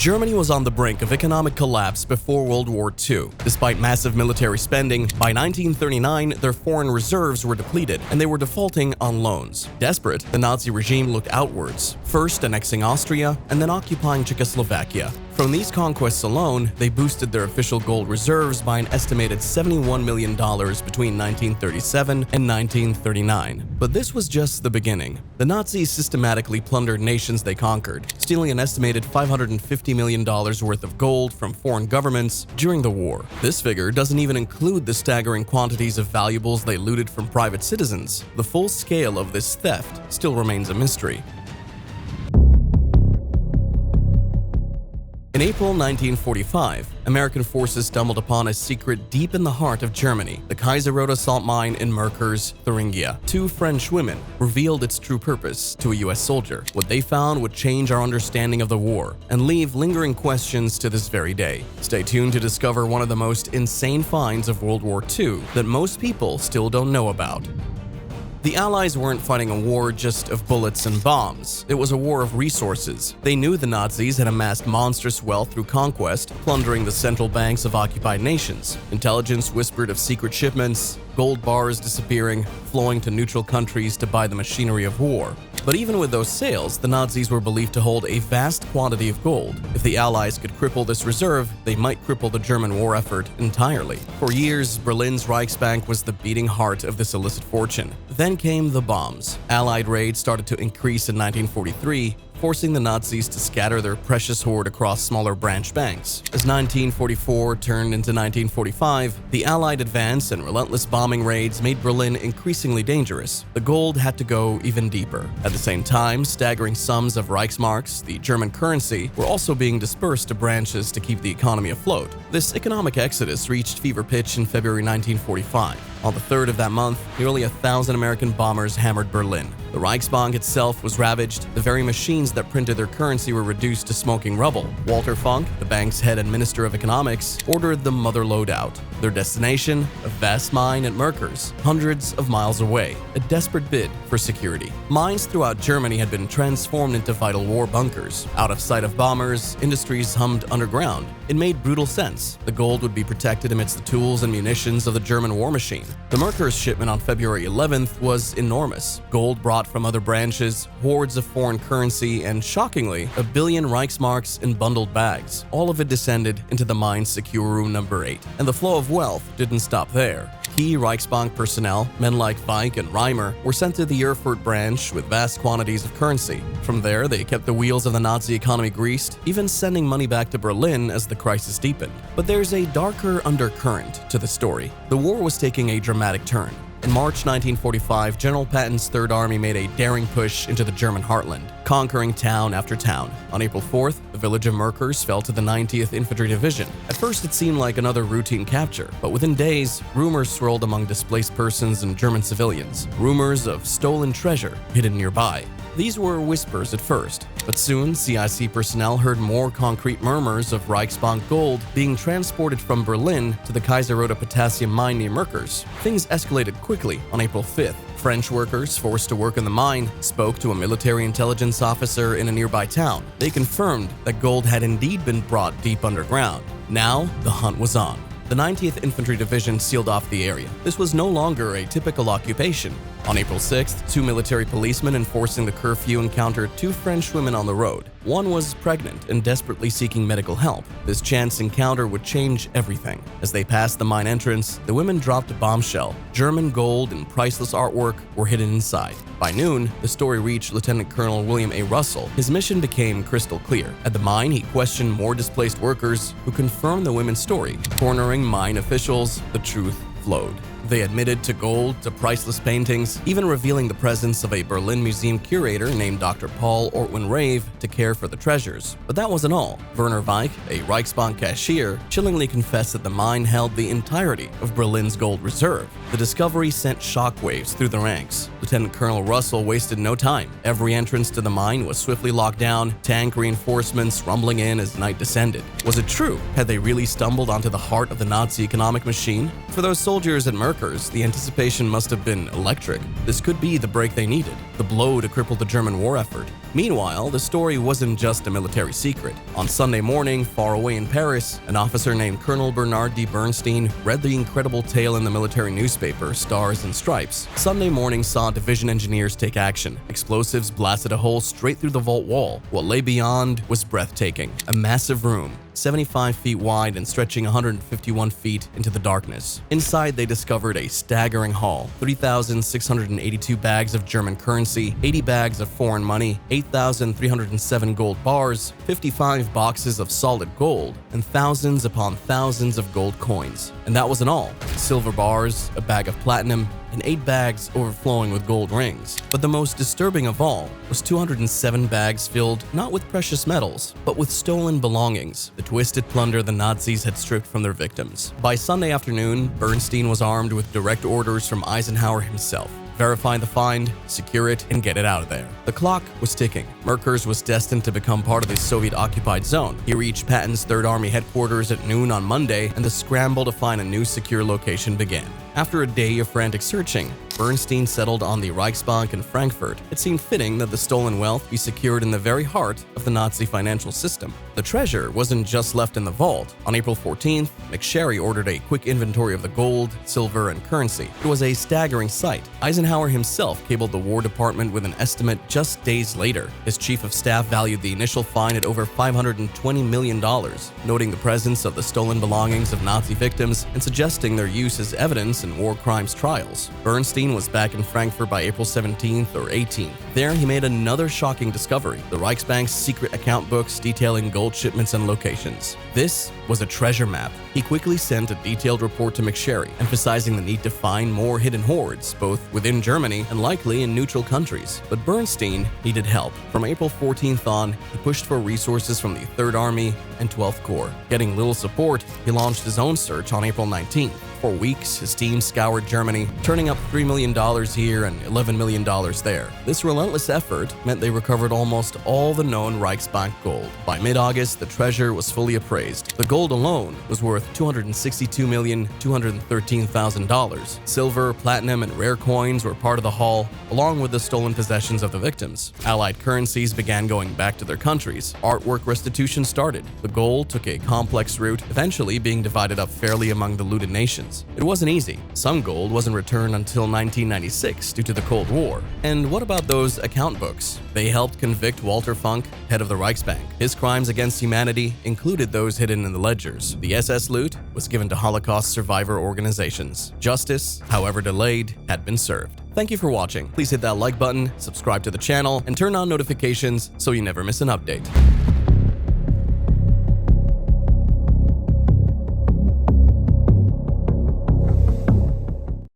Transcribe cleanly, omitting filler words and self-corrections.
Germany was on the brink of economic collapse before World War II. Despite massive military spending, by 1939, their foreign reserves were depleted and they were defaulting on loans. Desperate, the Nazi regime looked outwards, first annexing Austria and then occupying Czechoslovakia. From these conquests alone, they boosted their official gold reserves by an estimated $71 million between 1937 and 1939. But this was just the beginning. The Nazis systematically plundered nations they conquered, stealing an estimated $550 million worth of gold from foreign governments during the war. This figure doesn't even include the staggering quantities of valuables they looted from private citizens. The full scale of this theft still remains a mystery. In April 1945, American forces stumbled upon a secret deep in the heart of Germany, the Kaiserroda salt mine in Merkers, Thuringia. Two French women revealed its true purpose to a US soldier. What they found would change our understanding of the war and leave lingering questions to this very day. Stay tuned to discover one of the most insane finds of World War II that most people still don't know about. The Allies weren't fighting a war just of bullets and bombs. It was a war of resources. They knew the Nazis had amassed monstrous wealth through conquest, plundering the central banks of occupied nations. Intelligence whispered of secret shipments, gold bars disappearing, flowing to neutral countries to buy the machinery of war. But even with those sales, the Nazis were believed to hold a vast quantity of gold. If the Allies could cripple this reserve, they might cripple the German war effort entirely. For years, Berlin's Reichsbank was the beating heart of this illicit fortune. Then came the bombs. Allied raids started to increase in 1943, forcing the Nazis to scatter their precious hoard across smaller branch banks. As 1944 turned into 1945, the Allied advance and relentless bombing raids made Berlin increasingly dangerous. The gold had to go even deeper. At the same time, staggering sums of Reichsmarks, the German currency, were also being dispersed to branches to keep the economy afloat. This economic exodus reached fever pitch in February 1945. On the 3rd of that month, nearly 1,000 American bombers hammered Berlin. The Reichsbank itself was ravaged. The very machines that printed their currency were reduced to smoking rubble. Walter Funk, the bank's head and minister of economics, ordered the mother lode out. Their destination? A vast mine at Merkers, hundreds of miles away, a desperate bid for security. Mines throughout Germany had been transformed into vital war bunkers. Out of sight of bombers, industries hummed underground. It made brutal sense. The gold would be protected amidst the tools and munitions of the German war machine. The Merkers shipment on February 11th was enormous. Gold brought from other branches, hordes of foreign currency, and shockingly, 1 billion Reichsmarks in bundled bags. All of it descended into the mine's secure room number 8. And the flow of wealth didn't stop there. Key Reichsbank personnel, men like Weick and Reimer, were sent to the Erfurt branch with vast quantities of currency. From there, they kept the wheels of the Nazi economy greased, even sending money back to Berlin as the crisis deepened. But there's a darker undercurrent to the story. The war was taking a dramatic turn. In March 1945, General Patton's Third Army made a daring push into the German heartland, conquering town after town. On April 4th, the village of Merkers fell to the 90th Infantry Division. At first, it seemed like another routine capture, but within days, rumors swirled among displaced persons and German civilians. Rumors of stolen treasure hidden nearby. These were whispers at first, but soon CIC personnel heard more concrete murmurs of Reichsbank gold being transported from Berlin to the Kaiserroda potassium mine near Merkers. Things escalated quickly on April 5th. French workers forced to work in the mine spoke to a military intelligence officer in a nearby town. They confirmed that gold had indeed been brought deep underground. Now, the hunt was on. The 90th Infantry Division sealed off the area. This was no longer a typical occupation. On April 6th, 2 military policemen enforcing the curfew encountered 2 French women on the road. One was pregnant and desperately seeking medical help. This chance encounter would change everything. As they passed the mine entrance, the women dropped a bombshell. German gold and priceless artwork were hidden inside. By noon, the story reached Lieutenant Colonel William A. Russell. His mission became crystal clear. At the mine, he questioned more displaced workers who confirmed the women's story. Cornering mine officials, the truth flowed. They admitted to gold, to priceless paintings, even revealing the presence of a Berlin museum curator named Dr. Paul Ortwin Rave to care for the treasures. But that wasn't all. Werner Weick, a Reichsbank cashier, chillingly confessed that the mine held the entirety of Berlin's gold reserve. The discovery sent shockwaves through the ranks. Lieutenant Colonel Russell wasted no time. Every entrance to the mine was swiftly locked down, tank reinforcements rumbling in as night descended. Was it true? Had they really stumbled onto the heart of the Nazi economic machine? For those soldiers at Merkers, Merkers, the anticipation must have been electric. This could be the break they needed, the blow to cripple the German war effort. Meanwhile, the story wasn't just a military secret. On Sunday morning, far away in Paris, an officer named Colonel Bernard D. Bernstein read the incredible tale in the military newspaper, Stars and Stripes. Sunday morning saw division engineers take action. Explosives blasted a hole straight through the vault wall. What lay beyond was breathtaking. A massive room, 75 feet wide and stretching 151 feet into the darkness. Inside, they discovered a staggering haul: 3,682 bags of German currency, 80 bags of foreign money, 8,307 gold bars, 55 boxes of solid gold, and thousands upon thousands of gold coins. And that wasn't all. Silver bars, a bag of platinum, and 8 bags overflowing with gold rings. But the most disturbing of all was 207 bags filled not with precious metals, but with stolen belongings, the twisted plunder the Nazis had stripped from their victims. By Sunday afternoon, Bernstein was armed with direct orders from Eisenhower himself. Verify the find, secure it, and get it out of there. The clock was ticking. Merkers was destined to become part of the Soviet-occupied zone. He reached Patton's Third Army headquarters at noon on Monday, and the scramble to find a new secure location began. After a day of frantic searching, Bernstein settled on the Reichsbank in Frankfurt. It seemed fitting that the stolen wealth be secured in the very heart of the Nazi financial system. The treasure wasn't just left in the vault. On April 14th, McSherry ordered a quick inventory of the gold, silver, and currency. It was a staggering sight. Eisenhower himself cabled the War Department with an estimate just days later. His chief of staff valued the initial find at over $520 million, noting the presence of the stolen belongings of Nazi victims and suggesting their use as evidence in war crimes trials. Bernstein was back in Frankfurt by April 17th or 18th. There, he made another shocking discovery: the Reichsbank's secret account books detailing gold shipments and locations. This was a treasure map. He quickly sent a detailed report to McSherry, emphasizing the need to find more hidden hoards, both within Germany and likely in neutral countries. But Bernstein needed help. From April 14th on, he pushed for resources from the 3rd Army and 12th Corps. Getting little support, he launched his own search on April 19th. For weeks, his team scoured Germany, turning up $3 million here and $11 million there. This relentless effort meant they recovered almost all the known Reichsbank gold. By mid-August, the treasure was fully appraised. The gold alone was worth $262,213,000. Silver, platinum, and rare coins were part of the haul, along with the stolen possessions of the victims. Allied currencies began going back to their countries. Artwork restitution started. The gold took a complex route, eventually being divided up fairly among the looted nations. It wasn't easy. Some gold wasn't returned until 1996 due to the Cold War. And what about those account books? They helped convict Walter Funk, head of the Reichsbank. His crimes against humanity included those hidden in the ledgers. The SS loot was given to Holocaust survivor organizations. Justice, however delayed, had been served. Thank you for watching. Please hit that like button, subscribe to the channel, and turn on notifications so you never miss an update.